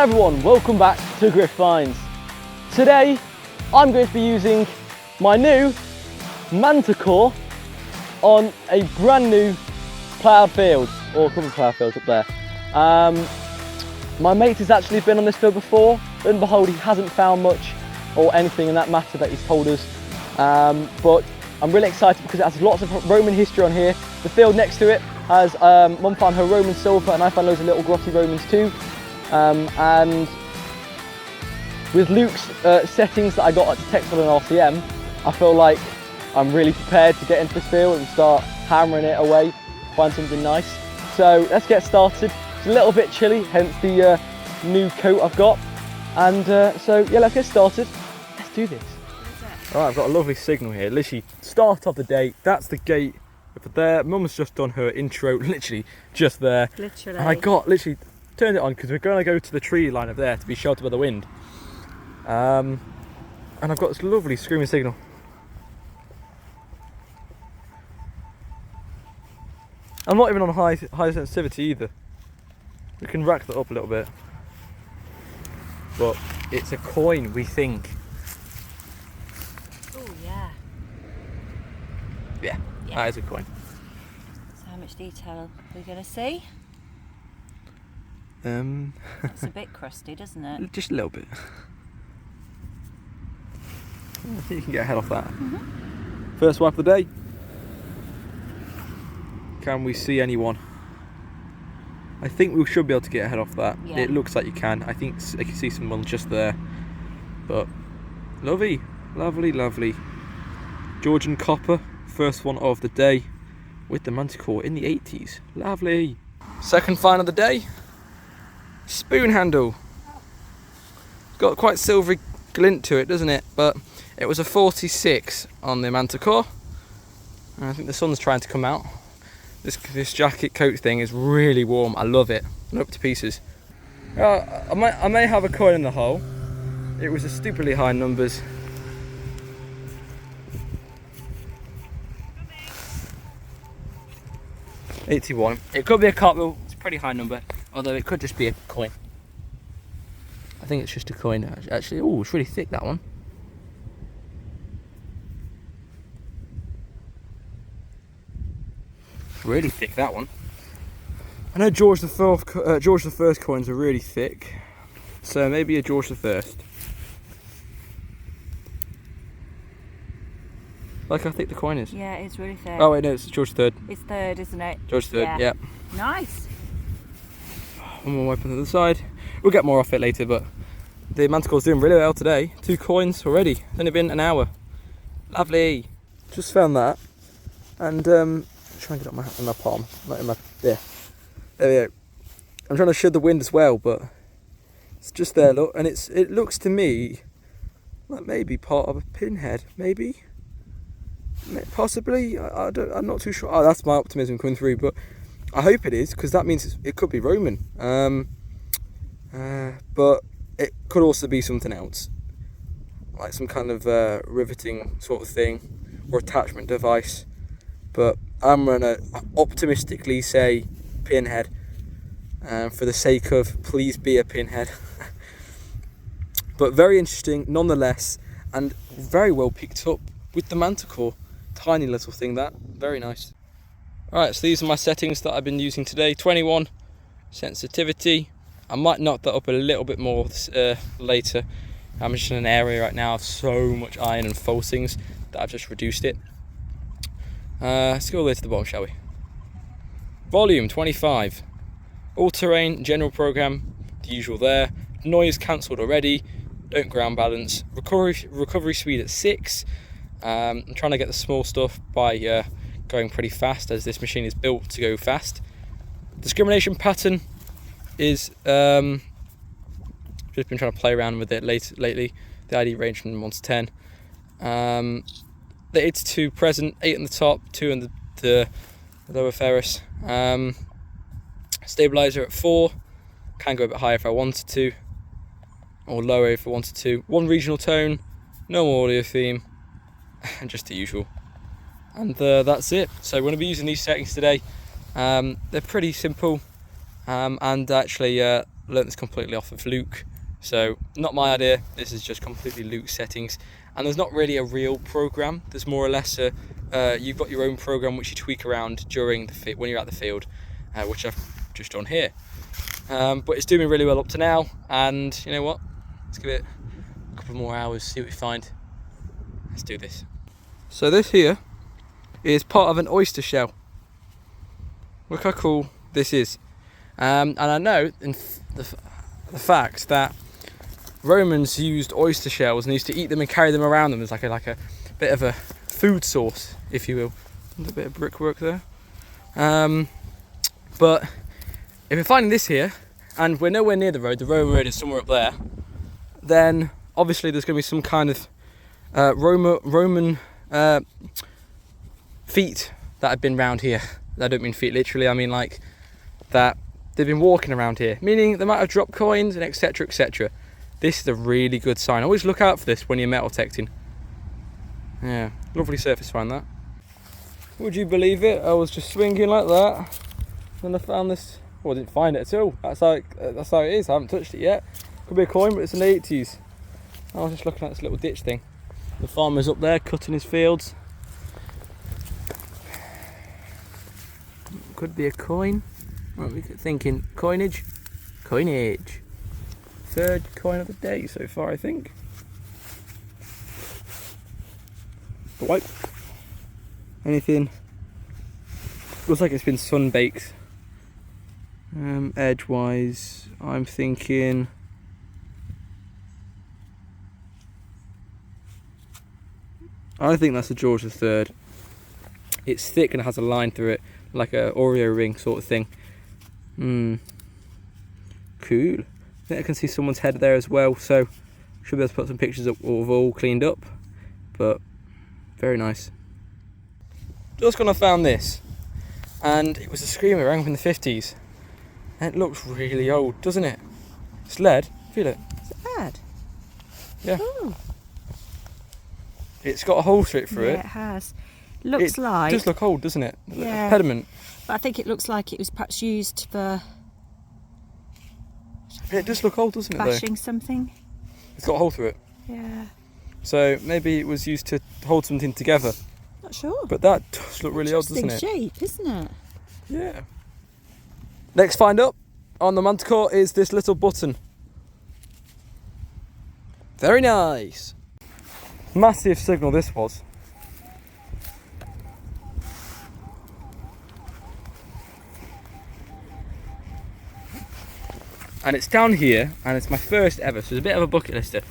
Hello everyone, welcome back to GRIF-FINds. Today I'm going to be using my new Manticore on a brand new ploughed field, or a couple of ploughed fields up there. My mate has actually been on this field before, but and behold he hasn't found much or anything in that matter that he's told us. But I'm really excited because it has lots of Roman history on here. The field next to it has, Mum found her Roman silver and I found loads of little grotty Romans too. And with Luke's settings that I got at detector and RCM, I feel like I'm really prepared to get into this field and start hammering it away, find something nice. So let's get started. It's a little bit chilly, hence the new coat I've got. And so yeah, let's get started. Let's do this. Alright, I've got a lovely signal here. Literally, start of the day. That's the gate over there. Mum's just done her intro, literally just there. Literally. And I got literally turned it on because we're going to go to the tree line over there to be sheltered by the wind. And I've got this lovely screaming signal. I'm not even on high sensitivity either. We can rack that up a little bit. But it's a coin, we think. Oh yeah. Yeah, that is a coin. So how much detail are we going to see? It's a bit crusty, doesn't it? Just a little bit. I think you can get a head off that. First wipe of the day. Can we see anyone? I think we should be able to get a head off that. Yeah. It looks like you can. I think I can see someone just there. But lovely, lovely, lovely. Georgian copper, first one of the day with the Manticore in the 80s. Lovely. Second find of the day. Spoon handle. Got quite silvery glint to it, doesn't it? But it was a 46 on the Manticore. And I think the sun's trying to come out. This jacket coat thing is really warm. I love it. I'm up to pieces. I may have a coin in the hole. It was a stupidly high numbers. $81. It could be a cartwheel. It's a pretty high number. Although it could just be a coin. I think it's just a coin actually. Oh, it's really thick, that one. Really thick, that one. I know George the First coins are really thick, so maybe a George the First. Like how thick the coin is. Yeah, it's really thick. Oh wait, no, it's George the Third. It's third, isn't it? George the Third, yeah. Nice. One more wipe on the other side. We'll get more off it later, but the Manticore's doing really well today. 2 coins already. It's only been an hour. Lovely. Just found that, and try and get it in my palm, not in my, yeah. There we go. I'm trying to shed the wind as well, but it's just there, look, and it looks to me like maybe part of a pinhead, maybe, possibly. I'm not too sure. Oh, that's my optimism coming through, but I hope it is, because that means it could be Roman. But it could also be something else, like some kind of riveting sort of thing or attachment device. But I'm gonna optimistically say pinhead, for the sake of please be a pinhead. But very interesting nonetheless, and very well picked up with the Manticore. Tiny little thing, that, very nice. Alright, so these are my settings that I've been using today. 21 sensitivity. I might knock that up a little bit more later. I'm just in an area right now of so much iron and falsings that I've just reduced it. Let's go all the way to the bottom, shall we? Volume 25. All terrain, general program, the usual there. Noise cancelled already. Don't ground balance. Recovery speed at 6. I'm trying to get the small stuff by going pretty fast, as this machine is built to go fast. Discrimination pattern is just been trying to play around with it lately. The ID range from 1 to 10. The 82 present, 8 on the top, 2 on the lower ferrous. Stabilizer at 4. Can go a bit higher if I wanted to, or lower if I wanted to. 1 regional tone, no audio theme, and just the usual. And that's it. So we're going to be using these settings today. They're pretty simple, and actually I learned this completely off of Luke. So not my idea, this is just completely Luke's settings. And there's not really a real program, there's more or less you've got your own program which you tweak around during the when you're at the field, which I've just done here. But it's doing really well up to now, and you know what? Let's give it a couple more hours, see what we find. Let's do this. So this here is part of an oyster shell. Look how cool this is. And I know in the fact that Romans used oyster shells and used to eat them and carry them around them as like a bit of a food source, if you will. A bit of brickwork there. But if we're finding this here, and we're nowhere near the road is somewhere up there, then obviously there's going to be some kind of Roman feet that have been round here. I don't mean feet literally, I mean like that they've been walking around here, meaning they might have dropped coins and etc, etc. This is a really good sign. Always look out for this when you're metal detecting. Yeah, lovely surface find that. Would you believe it? I was just swinging like that and I found this. Well, I didn't find it at all. That's how it is. I haven't touched it yet. Could be a coin, but it's in the 80s. I was just looking at this little ditch thing. The farmer's up there cutting his fields. Could be a coin. What are we thinking? Coinage? Coinage. Third coin of the day so far, I think. But like anything, looks like it's been sun-baked. Edgewise, I'm thinking I think that's a George III. It's thick and it has a line through it, like a Oreo ring sort of thing. Cool. I think I can see someone's head there as well, so should be able to put some pictures up of all cleaned up. But very nice. Just gonna found this, and it was a screamer around in the 50s, and it looks really old, doesn't it? It's lead. Feel it. Is it bad? Yeah. Ooh. It's got a hole through it through it. Yeah, it has. Looks like. It does look old, doesn't it? Yeah. Pediment. But I think it looks like it was perhaps used for Yeah, it does look old, doesn't it? bashing Though something. It's got a hole through it. Yeah. So maybe it was used to hold something together. Not sure. But that does look really old, doesn't it? Shape, isn't it? Yeah. Next find up on the Manticore is this little button. Very nice. Massive signal this was. And it's down here, and it's my first ever, so it's a bit of a bucket lister,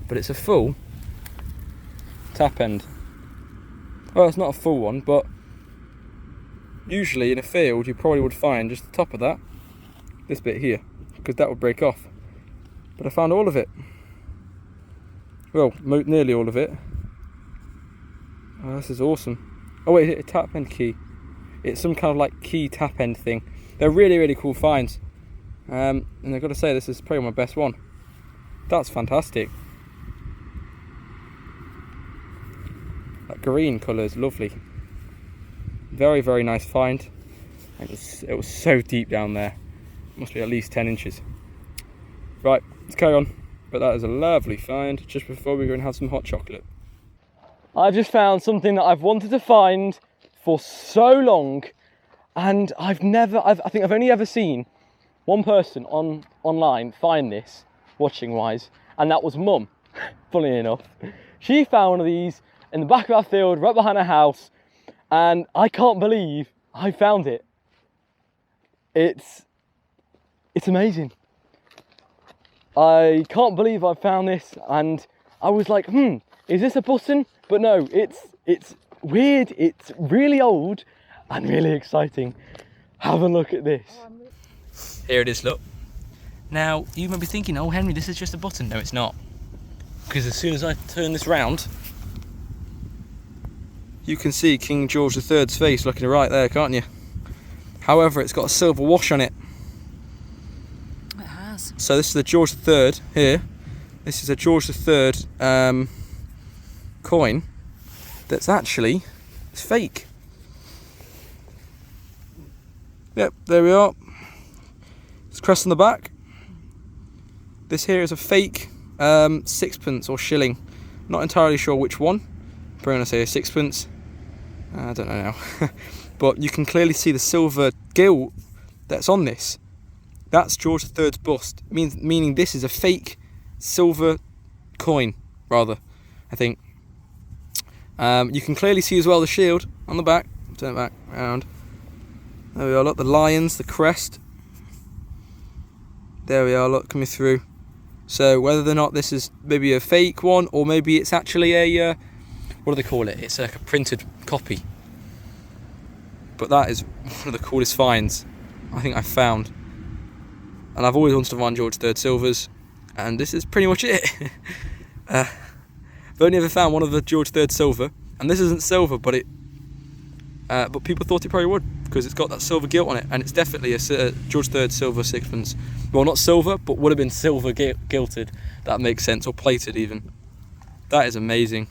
but it's a full tap end. Well, it's not a full one, but usually in a field you probably would find just the top of that, this bit here, because that would break off. But I found all of it. Well, nearly all of it. Oh, this is awesome. Oh wait, is it a tap end key? It's some kind of like key tap end thing. They're really, really cool finds. And I've got to say, this is probably my best one. That's fantastic. That green colour is lovely. Very, very nice find. It was so deep down there. Must be at least 10 inches. Right, let's carry on. But that is a lovely find just before we go and have some hot chocolate. I've just found something that I've wanted to find for so long, and I think I've only ever seen one person online find this, watching wise, and that was Mum, funny enough. She found one of these in the back of our field, right behind our house, and I can't believe I found it. It's amazing. I can't believe I found this, and I was like, is this a button? But no, it's weird, it's really old, and really exciting. Have a look at this. Here it is, look. Now, you might be thinking, oh Henry, this is just a button. No, it's not. Because as soon as I turn this round, you can see King George III's face looking right there, can't you? However, it's got a silver wash on it. It has. So this is the George III here. This is a George III coin that's actually fake. Yep, there we are. It's crest on the back. This here is a fake sixpence or shilling. Not entirely sure which one. I'm going to say a sixpence. I don't know now. But you can clearly see the silver gilt that's on this. That's George III's bust, meaning this is a fake silver coin, rather, I think. You can clearly see as well the shield on the back. Turn it back around. There we are, look, the lions, the crest. There we are, look, coming through. So whether or not this is maybe a fake one, or maybe it's actually a, what do they call it? It's like a printed copy. But that is one of the coolest finds I think I've found. And I've always wanted to find George III silvers, and this is pretty much it. I've only ever found one of the George III silver, and this isn't silver, but but people thought it probably would, because it's got that silver gilt on it, and it's definitely a George III silver sixpence. Well, not silver, but would have been silver gilted. That makes sense, or plated even. That is amazing.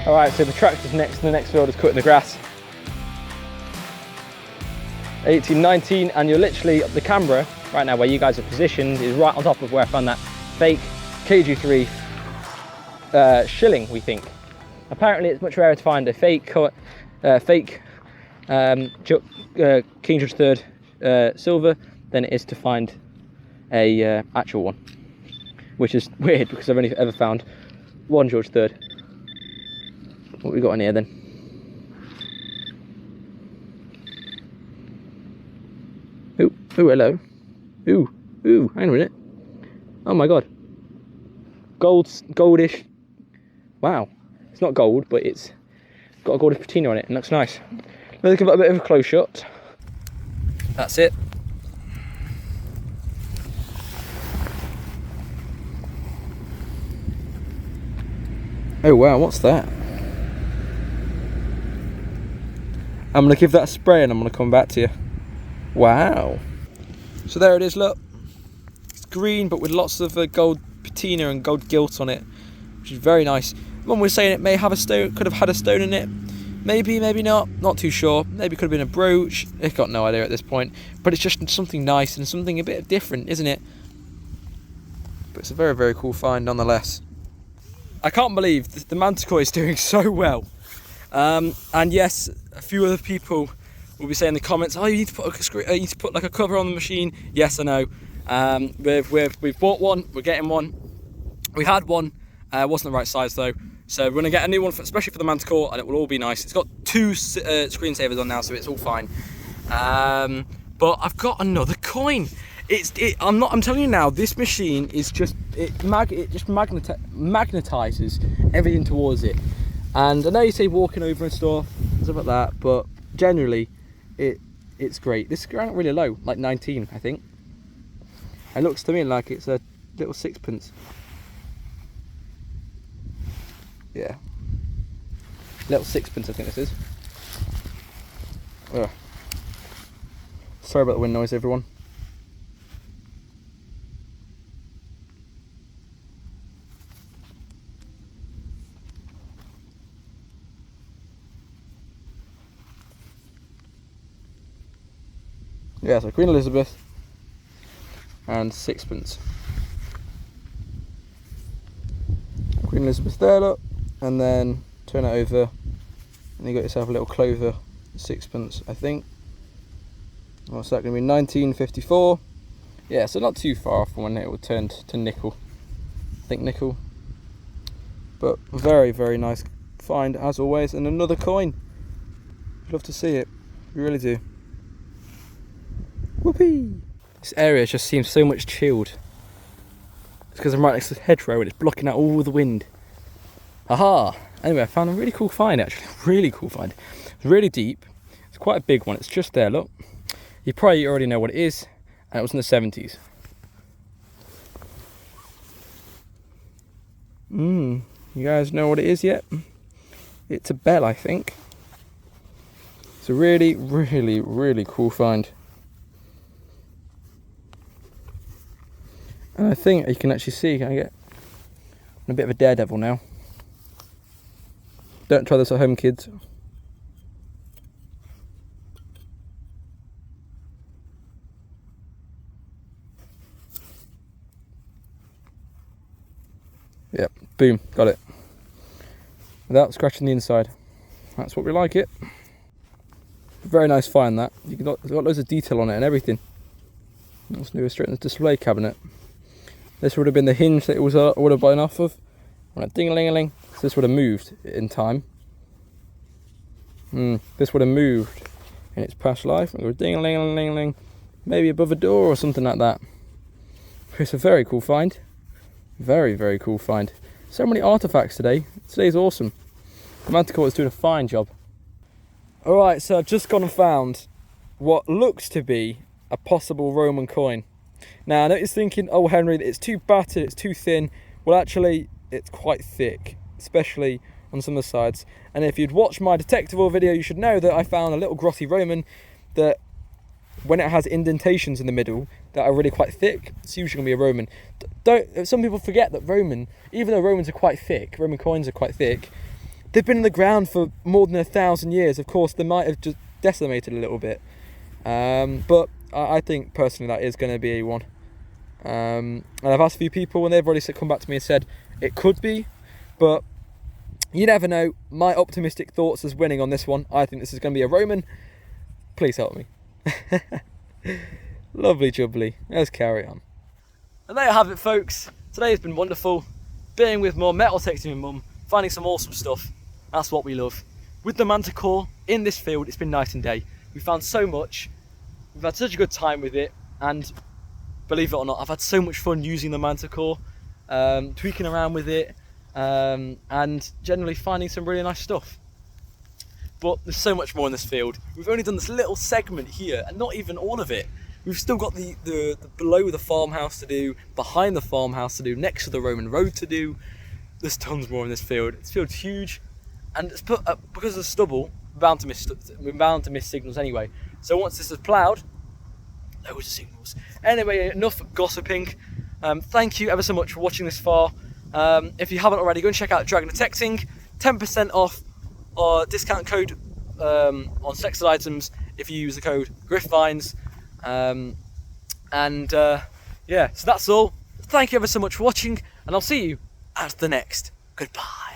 Alright, so the tractor's next, and the next field is cutting the grass. 1819, and you're literally, the camera right now where you guys are positioned is right on top of where I found that fake KG3 shilling, we think. Apparently it's much rarer to find a fake King George III silver than it is to find a actual one, which is weird because I've only ever found one George III. What we got in here then? Ooh, hello. Ooh, hang on a minute. Oh my god. Goldish. Wow. It's not gold, but it's got a goldish patina on it, and looks nice. Let's give it a bit of a close shot. That's it. Oh wow, what's that? I'm going to give that a spray and I'm going to come back to you. Wow. So there it is, look. It's green but with lots of gold patina and gold gilt on it, which is very nice. One was saying it may have a stone, could have had a stone in it. Maybe, maybe not too sure. Maybe it could have been a brooch. I've got no idea at this point. But it's just something nice and something a bit different, isn't it? But it's a very, very cool find nonetheless. I can't believe the Manticore is doing so well. And yes, a few other people will be saying in the comments, oh, you need to put like a cover on the machine. Yes, I know. We've bought one, we're getting one. We had one, wasn't the right size though. So we're going to get a new one, especially for the Manticore, and it will all be nice. It's got two screensavers on now, so it's all fine. But I've got another coin. I'm telling you now, this machine is just, it just magnetizes everything towards it. And I know you say walking over and stuff like that, but generally, it's great. This is going really low, like 19, I think. It looks to me like it's a little sixpence. Yeah, little sixpence, I think this is. Ugh. Sorry about the wind noise, everyone. Yeah, so Queen Elizabeth and sixpence. Queen Elizabeth there, look, and then turn it over, and you got yourself a little clover sixpence, I think. What's that going to be? 1954. Yeah, so not too far from when it will turn to nickel. I think nickel. But very, very nice find as always, and another coin. Love to see it, we really do. Whoopee! This area just seems so much chilled. It's because I'm right next to the hedgerow and it's blocking out all the wind. Aha! Anyway, I found a really cool find actually. Really cool find. It's really deep. It's quite a big one. It's just there, look. You probably already know what it is. And it was in the 70s. You guys know what it is yet? It's a bell, I think. It's a really, really, really cool find. And I think you can actually see, I'm a bit of a daredevil now. Don't try this at home, kids. Yep, boom, got it. Without scratching the inside. That's what we like it. Very nice find that. It's got loads of detail on it and everything. Let's do it straight in the display cabinet. This would have been the hinge that it would have been off of. When it ding-a-ling-a-ling, so this would have moved in time. This would have moved in its past life. It would ding-a-ling-a-ling-a-ling, maybe above a door or something like that. It's a very cool find. Very, very cool find. So many artifacts today. Today's awesome. The Manticore is doing a fine job. Alright, so I've just gone and found what looks to be a possible Roman coin. Now I know you're thinking, oh Henry, it's too battered, it's too thin. Well actually, it's quite thick, especially on some of the sides. And if you'd watched my detector video, you should know that I found a little grotty Roman that, when it has indentations in the middle that are really quite thick, it's usually going to be a Roman. Some people forget that Roman, even though Romans are quite thick, Roman coins are quite thick, they've been in the ground for more than 1,000 years. Of course, they might have just decimated a little bit. But I think personally that is going to be one. And I've asked a few people and they've already come back to me and said it could be, but you never know. My optimistic thoughts is winning on this one. I think this is going to be a Roman. Please help me. Lovely jubbly. Let's carry on. And there you have it, folks. Today has been wonderful. Being with more Metaldetecting with Mum, finding some awesome stuff. That's what we love. With the Manticore in this field, it's been night and day. We found so much. We've had such a good time with it, and believe it or not, I've had so much fun using the Manticore, tweaking around with it, and generally finding some really nice stuff. But there's so much more in this field. We've only done this little segment here, and not even all of it. We've still got the below the farmhouse to do, behind the farmhouse to do, next to the Roman road to do. There's tons more in this field. This field's huge, and it's put up because of the stubble. We're bound to miss signals anyway. So once this is ploughed, loads of signals. Anyway, enough gossiping. Thank you ever so much for watching this far. If you haven't already, go and check out Dragon Detecting. 10% off our discount code on selected items if you use the code GRIF-FINds. Yeah, so that's all. Thank you ever so much for watching, and I'll see you at the next. Goodbye.